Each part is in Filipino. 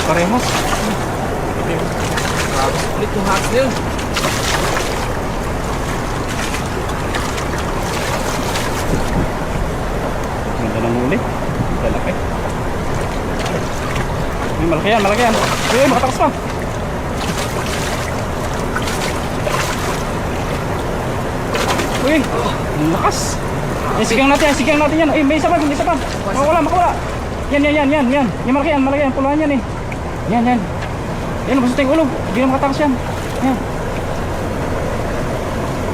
Parehas. Grabe, ulit yung hats na yun. Ganda ng huli. Lalaki. Ay, malaki yan, malaki yan. Uy, makatakas pa. Uy, ang lakas. Sigang natin yan. Ay, may isa pa, may isa pa. Makawala, makawala. Yan. Yung malaki yan, puluhan yan eh. Yan. Yan, basta yung ulo. Hindi na makatakas yan. Yan.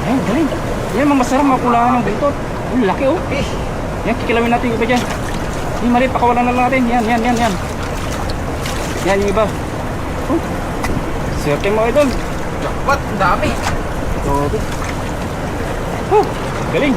Ayan, galing. Yan, masarap makulahan ng buntot. Ang laki oh. Yan, kikilawin natin yung iba dyan. Yung maliit, pakawalan na lang natin. Yan. Yan yung iba. Oh. Swerte mo idol. Jackpot, ang dami. Oh, galing.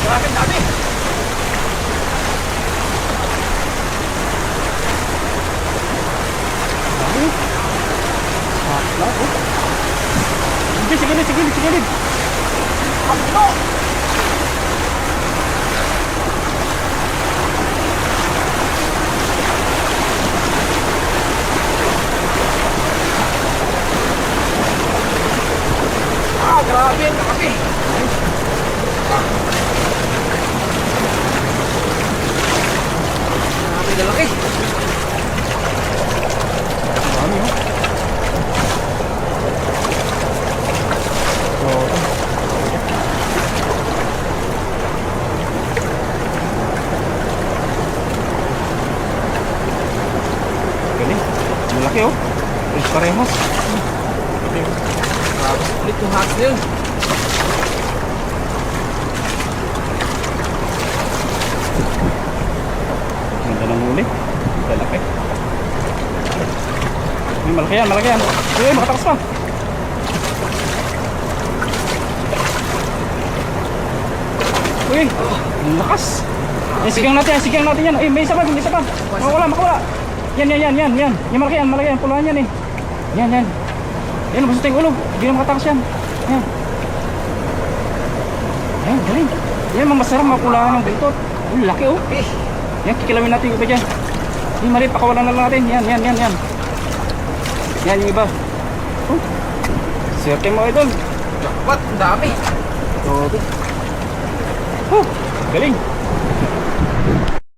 Grabe, ang dami. Sige. Ano? Grabe, ang dami. Grabe, lalaki. Dami oh. Galing. Malaki oh. Parehas. Grabe, ulit yung hats na yun. Ganda ng huli. Lalaki. Ay, malaki yan. Uy, makatakas pa. Uy, ang lakas. Sigang natin yan. Ay, may isa pa. Makawala. Yan. Yung malaki yan, puluhan yan eh. Yan. Yan, basta yung ulo. Hindi na makatakas yan. Yan. Ayan, galing. Yan, masarap makulahan ng buntot. Ang laki oh. Yan, kikilawin natin yung iba dyan. Yung maliit, pakawalan na lang natin. Yan. Yan yung iba. Oh. Swerte mo idol. Jackpot, ang dami. Oh, galing.